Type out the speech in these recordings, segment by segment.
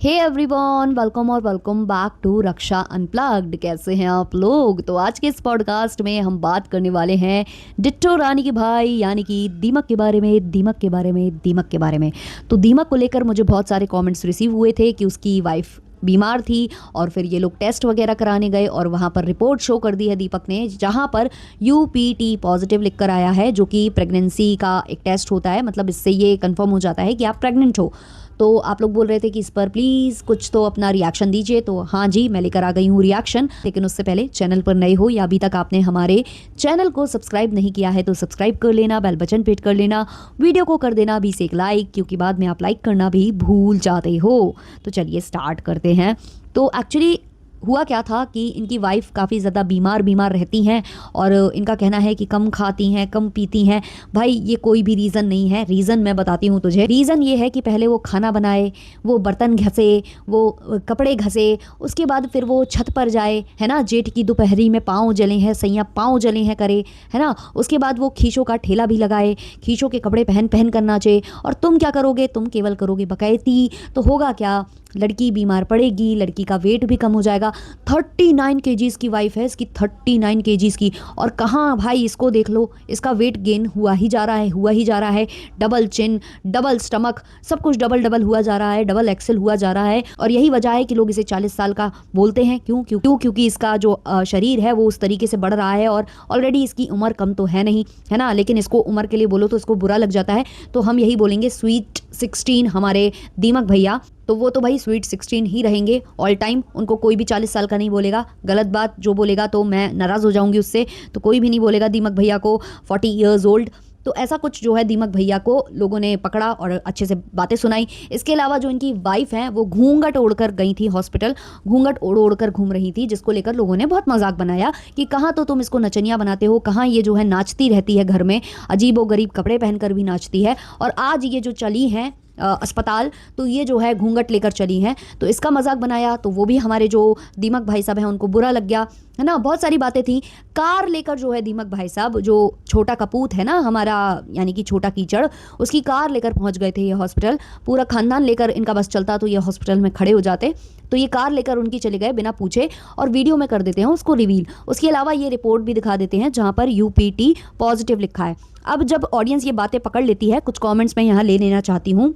हे everyone, welcome और welcome back to Raksha unplugged. कैसे हैं आप लोग? तो आज के इस पॉडकास्ट में हम बात करने वाले हैं डिट्टो रानी के भाई यानी कि दीमक के बारे में। दीमक के बारे में तो दीमक को लेकर मुझे बहुत सारे कमेंट्स रिसीव हुए थे कि उसकी वाइफ बीमार थी और फिर ये लोग टेस्ट वगैरह कराने गए और वहाँ पर रिपोर्ट शो कर दी है दीपक ने, जहाँ पर यूपीटी पॉजिटिव लिख कर आया है, जो कि प्रेगनेंसी का एक टेस्ट होता है। मतलब इससे ये कंफर्म हो जाता है कि आप प्रेग्नेंट हो। तो आप लोग बोल रहे थे कि इस पर प्लीज़ कुछ तो अपना रिएक्शन दीजिए, तो हाँ जी, मैं लेकर आ गई हूँ रिएक्शन। लेकिन उससे पहले चैनल पर नए हो या अभी तक आपने हमारे चैनल को सब्सक्राइब नहीं किया है तो सब्सक्राइब कर लेना, बेल बटन पे हिट कर लेना, वीडियो को कर देना 20 एक लाइक, क्योंकि बाद में आप लाइक करना भी भूल जाते हो। तो चलिए स्टार्ट करते हैं। तो एक्चुअली हुआ क्या था कि इनकी वाइफ काफ़ी ज़्यादा बीमार रहती हैं और इनका कहना है कि कम खाती हैं, कम पीती हैं। भाई ये कोई भी रीज़न नहीं है। रीज़न मैं बताती हूँ तुझे। रीज़न ये है कि पहले वो खाना बनाए, वो बर्तन घसे, वो कपड़े घसे, उसके बाद फिर वो छत पर जाए, है ना, जेठ की दोपहरी में पाँव जले हैं, सैया पाँव जले हैं करे, है ना। उसके बाद वो खींचों का ठेला भी लगाए, खींचों के कपड़े पहन पहन कर नाचे। और तुम क्या करोगे? तुम केवल करोगे बकैती। तो होगा क्या? लड़की बीमार पड़ेगी, लड़की का वेट भी कम हो जाएगा। 39 केजीज़ की वाइफ है इसकी, 39 केजीज़ की। और कहाँ भाई, इसको देख लो, इसका वेट गेन हुआ ही जा रहा है। डबल चिन, डबल स्टमक, सब कुछ डबल डबल हुआ जा रहा है, डबल एक्सेल हुआ जा रहा है। और यही वजह है कि लोग इसे 40 साल का बोलते हैं। क्योंकि इसका जो शरीर है वो उस तरीके से बढ़ रहा है और ऑलरेडी इसकी उम्र कम तो है नहीं, है ना। लेकिन इसको उम्र के लिए बोलो तो इसको बुरा लग जाता है। तो हम यही बोलेंगे स्वीट 16 हमारे दीमक भैया। तो वो तो भाई स्वीट 16 ही रहेंगे ऑल टाइम। उनको कोई भी 40 साल का नहीं बोलेगा। गलत बात जो बोलेगा तो मैं नाराज़ हो जाऊंगी उससे। तो कोई भी नहीं बोलेगा दीमक भैया को 40 ईयर्स ओल्ड। तो ऐसा कुछ जो है दीमक भैया को लोगों ने पकड़ा और अच्छे से बातें सुनाई। इसके अलावा जो इनकी वाइफ हैं वो घूंघट ओढ़कर गई थी हॉस्पिटल, घूंघट ओढ़ कर घूम रही थी, जिसको लेकर लोगों ने बहुत मजाक बनाया कि कहाँ तो तुम इसको नचनिया बनाते हो, कहाँ ये जो है नाचती रहती है घर में, अजीब व गरीब कपड़े पहनकर भी नाचती है। और आज ये जो चली हैं अस्पताल, तो ये जो है घूंघट लेकर चली हैं। तो इसका मजाक बनाया, तो वो भी हमारे जो दीमक भाई साहब हैं उनको बुरा लग गया, है ना। बहुत सारी बातें थी। कार लेकर जो है दीमक भाई साहब, जो छोटा कपूत है ना हमारा, यानी कि छोटा कीचड़, उसकी कार लेकर पहुंच गए थे ये हॉस्पिटल। पूरा खानदान लेकर इनका बस चलता तो ये हॉस्पिटल में खड़े हो जाते। तो ये कार लेकर उनकी चले गए बिना पूछे और वीडियो में कर देते हैं उसको रिवील। उसके अलावा ये रिपोर्ट भी दिखा देते हैं जहाँ पर यूपीटी पॉजिटिव लिखा है। अब जब ऑडियंस ये बातें पकड़ लेती है, कुछ कॉमेंट्स मैं यहाँ ले लेना चाहती हूँ।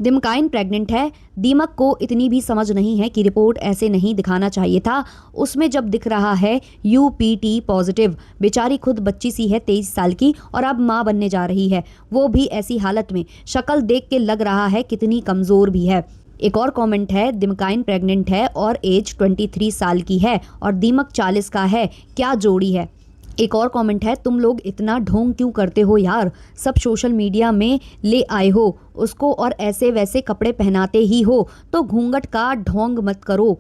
दिमकाइन प्रेग्नेंट है, दीमक को इतनी भी समझ नहीं है कि रिपोर्ट ऐसे नहीं दिखाना चाहिए था। उसमें जब दिख रहा है यूपीटी पॉजिटिव, बेचारी खुद बच्ची सी है 23 साल की और अब माँ बनने जा रही है, वो भी ऐसी हालत में। शक्ल देख के लग रहा है कितनी कमज़ोर भी है। एक और कमेंट है, दिमकाइन प्रेग्नेंट है और एज 23 साल की है और दीमक 40 का है, क्या जोड़ी है। एक और कमेंट है, तुम लोग इतना ढोंग क्यों करते हो यार, सब सोशल मीडिया में ले आए हो उसको और ऐसे वैसे कपड़े पहनाते ही हो, तो घूंघट का ढोंग मत करो,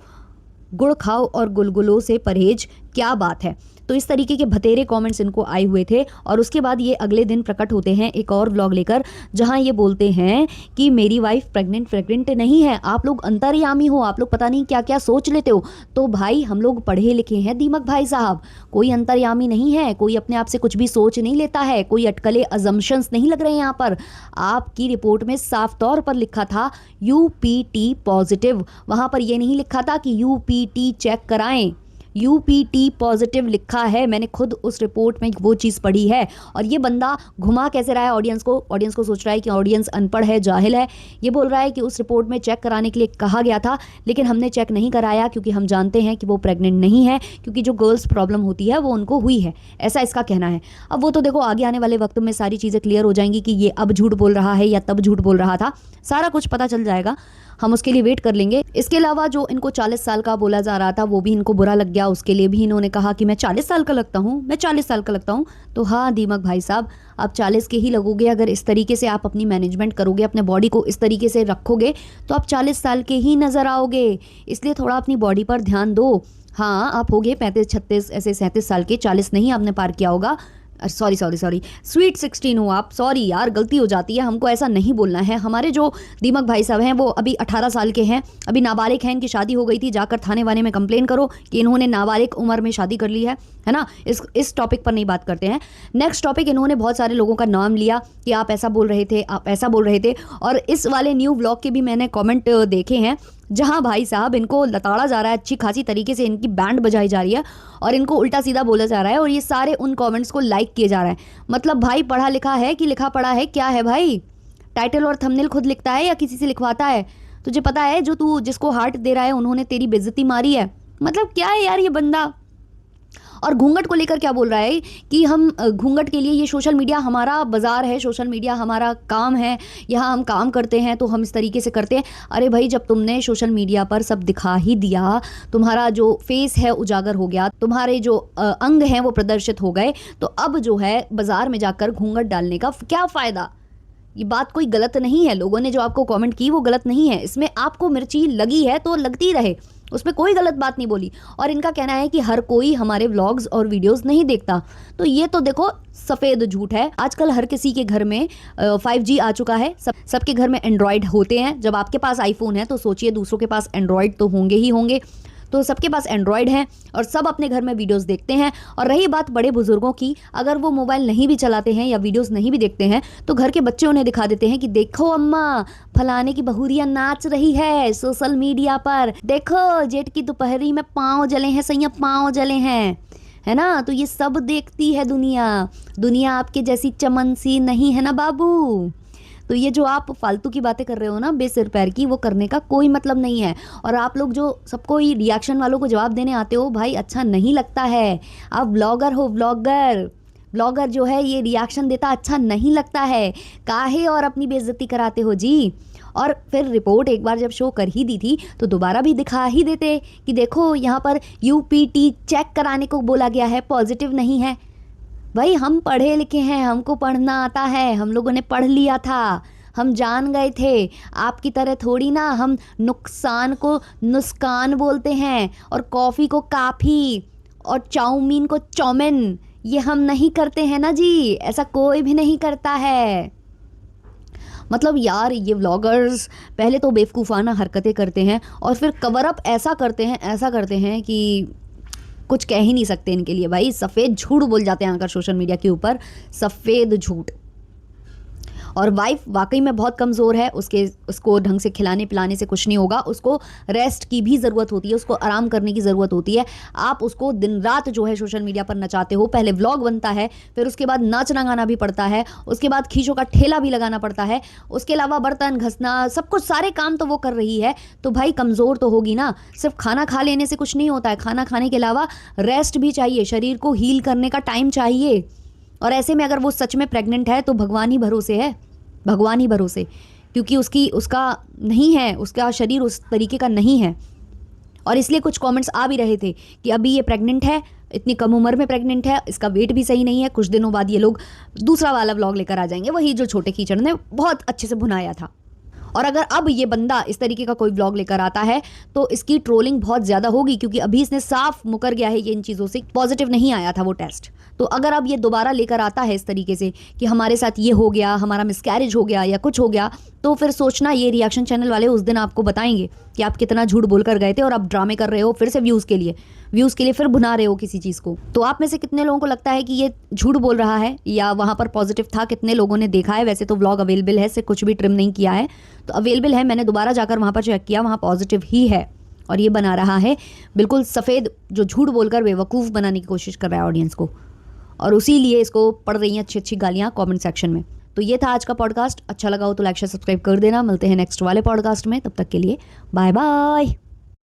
गुड़ खाओ और गुलगुलों से परहेज, क्या बात है। तो इस तरीके के भतेरे कमेंट्स इनको आए हुए थे। और उसके बाद ये अगले दिन प्रकट होते हैं एक और व्लॉग लेकर, जहां ये बोलते हैं कि मेरी वाइफ प्रेग्नेंट नहीं है, आप लोग अंतर्यामी हो, आप लोग पता नहीं क्या क्या सोच लेते हो। तो भाई हम लोग पढ़े लिखे हैं दीमक भाई साहब, कोई अंतर्यामी नहीं है, कोई अपने आप से कुछ भी सोच नहीं लेता है, कोई अटकले अजम्पशंस नहीं लग रहे हैं यहाँ पर। आपकी रिपोर्ट में साफ तौर पर लिखा था यूपीटी पॉजिटिव, वहाँ पर यह नहीं लिखा था कि यूपीटी चेक कराएं। यूपीटी पॉजिटिव लिखा है, मैंने खुद उस रिपोर्ट में वो चीज़ पढ़ी है। और ये बंदा घुमा कैसे रहा है ऑडियंस को सोच रहा है कि ऑडियंस अनपढ़ है, जाहिल है। ये बोल रहा है कि उस रिपोर्ट में चेक कराने के लिए कहा गया था, लेकिन हमने चेक नहीं कराया क्योंकि हम जानते हैं कि वो प्रेग्नेंट नहीं है, क्योंकि जो गर्ल्स प्रॉब्लम होती है वो उनको हुई है, ऐसा इसका कहना है। अब वो तो देखो आगे आने वाले वक्त में सारी चीज़ें क्लियर हो जाएंगी कि ये अब झूठ बोल रहा है या तब झूठ बोल रहा था, सारा कुछ पता चल जाएगा। हम उसके लिए वेट कर लेंगे। इसके अलावा जो इनको 40 साल का बोला जा रहा था वो भी इनको बुरा लग गया, उसके लिए भी इन्होंने कहा कि मैं 40 साल का लगता हूँ, मैं 40 साल का लगता हूँ। तो हाँ दीमक भाई साहब, आप 40 के ही लगोगे अगर इस तरीके से आप अपनी मैनेजमेंट करोगे, अपने बॉडी को इस तरीके से रखोगे, तो आप 40 साल के ही नज़र आओगे। इसलिए थोड़ा अपनी बॉडी पर ध्यान दो। हाँ आप होगे 35 36 ऐसे 37 साल के, 40 नहीं आपने पार किया होगा, सॉरी सॉरी सॉरी, स्वीट 16 हो आप। सॉरी यार, गलती हो जाती है, हमको ऐसा नहीं बोलना है। हमारे जो दीमक भाई साहब हैं वो अभी 18 साल के हैं, अभी नाबालिग हैं, इनकी शादी हो गई थी। जाकर थाने वाले में कंप्लेन करो कि इन्होंने नाबालिग उम्र में शादी कर ली है ना। इस टॉपिक पर नहीं बात करते हैं। नेक्स्ट टॉपिक, इन्होंने बहुत सारे लोगों का नाम लिया कि आप ऐसा बोल रहे थे, आप ऐसा बोल रहे थे। और इस वाले न्यू व्लॉग के भी मैंने कॉमेंट देखे हैं जहां भाई साहब इनको लताड़ा जा रहा है, अच्छी खासी तरीके से इनकी बैंड बजाई जा रही है और इनको उल्टा सीधा बोला जा रहा है, और ये सारे उन कमेंट्स को लाइक किए जा रहे हैं। मतलब भाई पढ़ा लिखा है कि लिखा पढ़ा है, क्या है भाई? टाइटल और थंबनेल खुद लिखता है या किसी से लिखवाता है? तुझे पता है जो तू जिसको हार्ट दे रहा है उन्होंने तेरी बेइज्जती मारी है? मतलब क्या है यार ये बंदा। और घूंघट को लेकर क्या बोल रहा है कि हम घूंघट के लिए, ये सोशल मीडिया हमारा बाजार है, सोशल मीडिया हमारा काम है, यहाँ हम काम करते हैं तो हम इस तरीके से करते हैं। अरे भाई, जब तुमने सोशल मीडिया पर सब दिखा ही दिया, तुम्हारा जो फेस है उजागर हो गया, तुम्हारे जो अंग हैं वो प्रदर्शित हो गए, तो अब जो है बाजार में जाकर घूंघट डालने का क्या फ़ायदा? ये बात कोई गलत नहीं है, लोगों ने जो आपको कमेंट की वो गलत नहीं है, इसमें आपको मिर्ची लगी है तो लगती रहे, उसमें कोई गलत बात नहीं बोली। और इनका कहना है कि हर कोई हमारे व्लॉग्स और वीडियोस नहीं देखता, तो ये तो देखो सफ़ेद झूठ है। आजकल हर किसी के घर में 5G आ चुका है, सबके घर में एंड्रॉयड होते हैं। जब आपके पास आईफोन है तो सोचिए दूसरों के पास एंड्रॉयड तो होंगे ही होंगे। तो सबके पास एंड्रॉयड है और सब अपने घर में वीडियोस देखते हैं। और रही बात बड़े बुजुर्गों की, अगर वो मोबाइल नहीं भी चलाते हैं या वीडियोस नहीं भी देखते हैं तो घर के बच्चे उन्हें दिखा देते हैं कि देखो अम्मा, फलाने की बहुरिया नाच रही है सोशल मीडिया पर, देखो जेठ की दोपहरी में पाँव जले हैं, सैया पाँव जले हैं, है ना। तो ये सब देखती है दुनिया आपके जैसी चमन सी नहीं है ना बाबू। तो ये जो आप फालतू की बातें कर रहे हो ना बेसिर पैर की, वो करने का कोई मतलब नहीं है। और आप लोग जो सबको ही रिएक्शन वालों को जवाब देने आते हो, भाई अच्छा नहीं लगता है। आप ब्लॉगर हो, ब्लॉगर जो है ये रिएक्शन देता अच्छा नहीं लगता है। काहे और अपनी बेइज्जती कराते हो जी। और फिर रिपोर्ट एक बार जब शो कर ही दी थी तो दोबारा भी दिखा ही देते कि देखो यहाँ पर UPT चेक कराने को बोला गया है, पॉजिटिव नहीं है। भाई हम पढ़े लिखे हैं, हमको पढ़ना आता है, हम लोगों ने पढ़ लिया था, हम जान गए थे। आपकी तरह थोड़ी ना हम नुकसान को नुस्कान बोलते हैं, और कॉफ़ी को काफ़ी, और चाउमीन को चौमिन, ये हम नहीं करते हैं ना जी, ऐसा कोई भी नहीं करता है। मतलब यार ये व्लॉगर्स पहले तो बेवकूफ़ाना हरकतें करते हैं और फिर कवर अप ऐसा करते हैं कि कुछ कह ही नहीं सकते इनके लिए। भाई सफ़ेद झूठ बोल जाते हैं आकर सोशल मीडिया के ऊपर, सफ़ेद झूठ। और वाइफ वाकई में बहुत कमज़ोर है, उसको ढंग से खिलाने पिलाने से कुछ नहीं होगा, उसको रेस्ट की भी ज़रूरत होती है, उसको आराम करने की ज़रूरत होती है। आप उसको दिन रात जो है सोशल मीडिया पर नचाते हो, पहले व्लॉग बनता है, फिर उसके बाद नाचना गाना भी पड़ता है, उसके बाद खींचों का ठेला भी लगाना पड़ता है, उसके अलावा बर्तन घसना, सब कुछ सारे काम तो वो कर रही है, तो भाई कमज़ोर तो होगी ना। सिर्फ खाना खा लेने से कुछ नहीं होता है, खाना खाने के अलावा रेस्ट भी चाहिए, शरीर को हील करने का टाइम चाहिए। और ऐसे में अगर वो सच में प्रेग्नेंट है तो भगवान ही भरोसे है, भगवान ही भरोसे, क्योंकि उसका नहीं है, उसका शरीर उस तरीके का नहीं है। और इसलिए कुछ कमेंट्स आ भी रहे थे कि अभी ये प्रेग्नेंट है, इतनी कम उम्र में प्रेग्नेंट है, इसका वेट भी सही नहीं है, कुछ दिनों बाद ये लोग दूसरा वाला व्लॉग लेकर आ जाएंगे, वही जो छोटे कीचड़ ने बहुत अच्छे से भुनाया था। और अगर अब ये बंदा इस तरीके का कोई व्लॉग लेकर आता है तो इसकी ट्रोलिंग बहुत ज़्यादा होगी, क्योंकि अभी इसने साफ मुकर गया है ये इन चीज़ों से, पॉजिटिव नहीं आया था वो टेस्ट। तो अगर अब ये दोबारा लेकर आता है इस तरीके से कि हमारे साथ ये हो गया, हमारा मिसकैरेज हो गया या कुछ हो गया, तो फिर सोचना ये रिएक्शन चैनल वाले उस दिन आपको बताएंगे कि आप कितना झूठ बोल कर गए थे और आप ड्रामे कर रहे हो फिर से व्यूज़ के लिए फिर भुना रहे हो किसी चीज़ को। तो आप में से कितने लोगों को लगता है कि ये झूठ बोल रहा है या वहाँ पर पॉजिटिव था? कितने लोगों ने देखा है? वैसे तो व्लॉग अवेलेबल है, से कुछ भी ट्रिम नहीं किया है, तो अवेलेबल है। मैंने दोबारा जाकर वहाँ पर चेक किया, वहाँ पॉजिटिव ही है। और ये बना रहा है बिल्कुल सफ़ेद, जो झूठ बोलकर बेवकूफ़ बनाने की कोशिश कर रहा है ऑडियंस को, और उसी लिए इसको पड़ रही हैं अच्छी अच्छी गालियाँ कमेंट सेक्शन में। तो ये था आज का पॉडकास्ट, अच्छा लगा हो तो लाइक शेयर सब्सक्राइब कर देना। मिलते हैं नेक्स्ट वाले पॉडकास्ट में, तब तक के लिए बाय बाय।